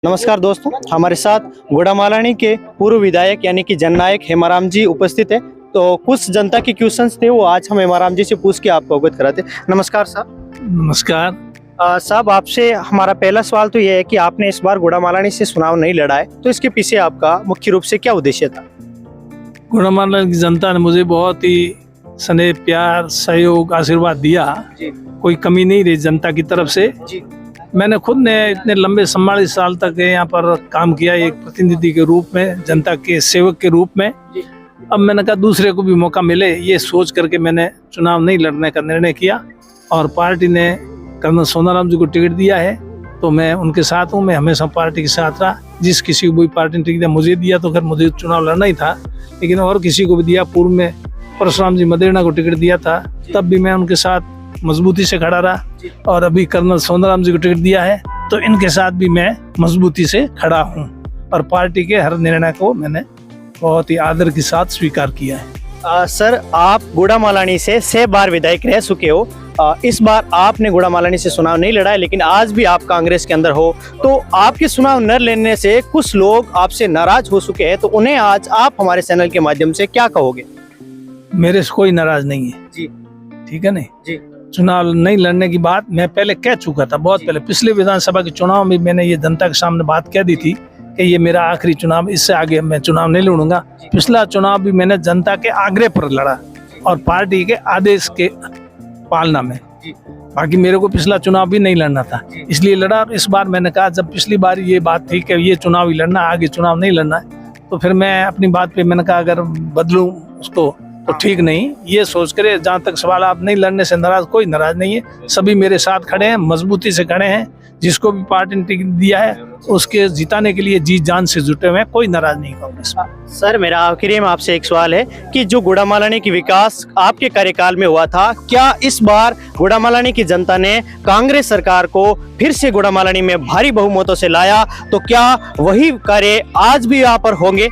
नमस्कार दोस्तों, हमारे साथ गुड़ामालानी के पूर्व विधायक यानी कि जननायक हेमाराम जी उपस्थित है। तो कुछ जनता के क्वेश्चंस थे, वो आज हम हेमाराम जी से पूछ के आपको अवगत कराते। नमस्कार साहब। नमस्कार। साहब, आपसे हमारा पहला सवाल तो ये है कि आपने इस बार गुड़ामालानी से चुनाव नहीं लड़ा है, तो इसके पीछे आपका मुख्य रूप से क्या उद्देश्य था? गुड़ामालानी की जनता ने मुझे बहुत ही स्नेह, प्यार, सहयोग, आशीर्वाद दिया। कोई कमी नहीं रही जनता की तरफ से। मैंने खुद ने इतने लंबे 44 साल तक यहाँ पर काम किया, एक प्रतिनिधि के रूप में, जनता के सेवक के रूप में। अब मैंने कहा दूसरे को भी मौका मिले, ये सोच करके मैंने चुनाव नहीं लड़ने का निर्णय किया और पार्टी ने कर्नल सोनाराम जी को टिकट दिया है, तो मैं उनके साथ हूँ। मैं हमेशा पार्टी के साथ रहा। जिस किसी को भी पार्टी ने टिकट दिया, मुझे दिया तो खैर मुझे चुनाव लड़ना ही था, लेकिन और किसी को भी दिया। पूर्व में परशुराम जी मदेरणा को टिकट दिया था, तब भी मैं उनके साथ मजबूती से खड़ा रहा, और अभी कर्नल सोनाराम जी को टिकट दिया है तो इनके साथ भी मैं मजबूती से खड़ा हूँ, और पार्टी के हर निर्णय को मैंने बहुत ही आदर के साथ स्वीकार किया है। सर, आप गुड़ामालानी से 6 बार विधायक रह चुके हो। इस बार आपने गुड़ामालानी से चुनाव नहीं लड़ा है, लेकिन आज भी आप कांग्रेस के अंदर हो, तो आपके चुनाव न लेने से कुछ लोग आपसे नाराज हो चुके हैं, तो उन्हें आज आप हमारे चैनल के माध्यम से क्या कहोगे? मेरे से कोई नाराज नहीं है जी, ठीक है नहीं जी। चुनाव नहीं लड़ने की बात मैं पहले कह चुका था, बहुत पहले। पिछले विधानसभा के चुनाव में मैंने ये जनता के सामने बात कह दी थी कि ये मेरा आखिरी चुनाव, इससे आगे मैं चुनाव नहीं लड़ूंगा। पिछला चुनाव भी मैंने जनता के आग्रह पर लड़ा और पार्टी के आदेश के पालना में। बाकी मेरे को पिछला चुनाव भी नहीं लड़ना था, इसलिए लड़ा। और इस बार मैंने कहा, जब पिछली बार ये बात थी कि ये चुनाव ही लड़ना, आगे चुनाव नहीं लड़ना है, तो फिर मैं अपनी बात पे मैंने कहा अगर बदलूं उसको तो ठीक नहीं। ये सोच कर, जहाँ तक सवाल, आप नहीं लड़ने से नाराज, कोई नाराज नहीं है। सभी मेरे साथ खड़े हैं, मजबूती से खड़े हैं। जिसको भी पार्टी ने टिकट दिया है उसके जिताने के लिए जी जान से जुटे हुए हैं, कोई नाराज नहीं कांग्रेस। सर, मेरा आखिरी में आपसे एक सवाल है कि जो गुड़ामालानी की विकास आपके कार्यकाल में हुआ था, क्या इस बार गुड़ामालानी की जनता ने कांग्रेस सरकार को फिर से गुड़ामालानी में भारी बहुमतों से लाया, तो क्या वही कार्य आज भी यहाँ पर होंगे?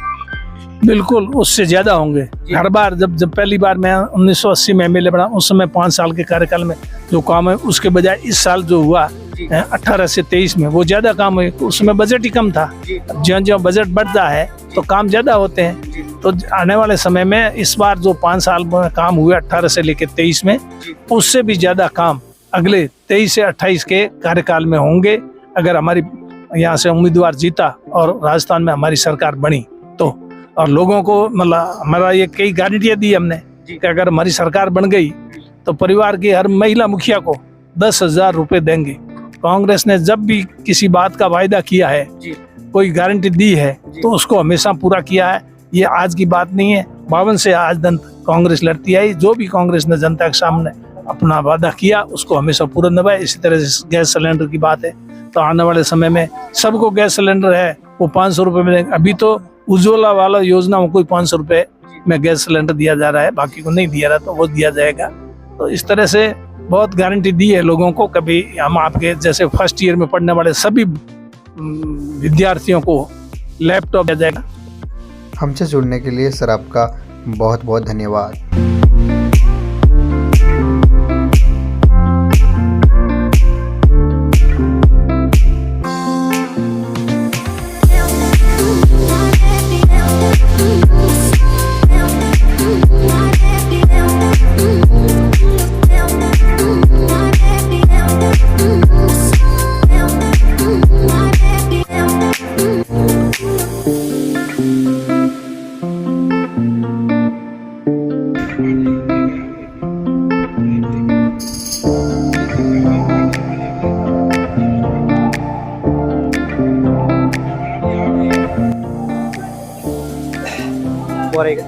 बिल्कुल, उससे ज्यादा होंगे। हर बार जब पहली बार मैं 1980 में एमएलए बना, उस समय 5 साल के कार्यकाल में जो काम है, उसके बजाय इस साल जो हुआ 18 से 23 में, वो ज्यादा काम हुए। उसमें बजट ही कम था। ज्यों बजट बढ़ता है तो काम ज्यादा होते हैं। तो आने वाले समय में इस बार जो 5 साल में काम हुए 18 से लेकर 23 में, उससे भी ज्यादा काम अगले 23 से 28 के कार्यकाल में होंगे, अगर हमारी यहाँ से उम्मीदवार जीता और राजस्थान में हमारी सरकार बनी तो। और लोगों को मतलब हमारा ये कई गारंटियां दी हमने कि अगर हमारी सरकार बन गई तो परिवार की हर महिला मुखिया को 10,000 रुपए देंगे। कांग्रेस ने जब भी किसी बात का वायदा किया है, कोई गारंटी दी है, तो उसको हमेशा पूरा किया है। ये आज की बात नहीं है, 52 से आज तक कांग्रेस लड़ती आई। जो भी कांग्रेस ने जनता के सामने अपना वादा किया उसको हमेशा पूरा निभाया। इसी तरह से गैस सिलेंडर की बात है, तो आने वाले समय में सबको गैस सिलेंडर है वो 500 रुपए में देंगे। अभी तो उज्ज्वला वाला योजना में कोई 500 रुपए में गैस सिलेंडर दिया जा रहा है, बाकी को नहीं दिया रहा, तो वो दिया जाएगा। तो इस तरह से बहुत गारंटी दी है लोगों को। कभी हम आपके जैसे फर्स्ट ईयर में पढ़ने वाले सभी विद्यार्थियों को लैपटॉप दिया जाएगा। हमसे जुड़ने के लिए सर आपका बहुत बहुत धन्यवाद। और एक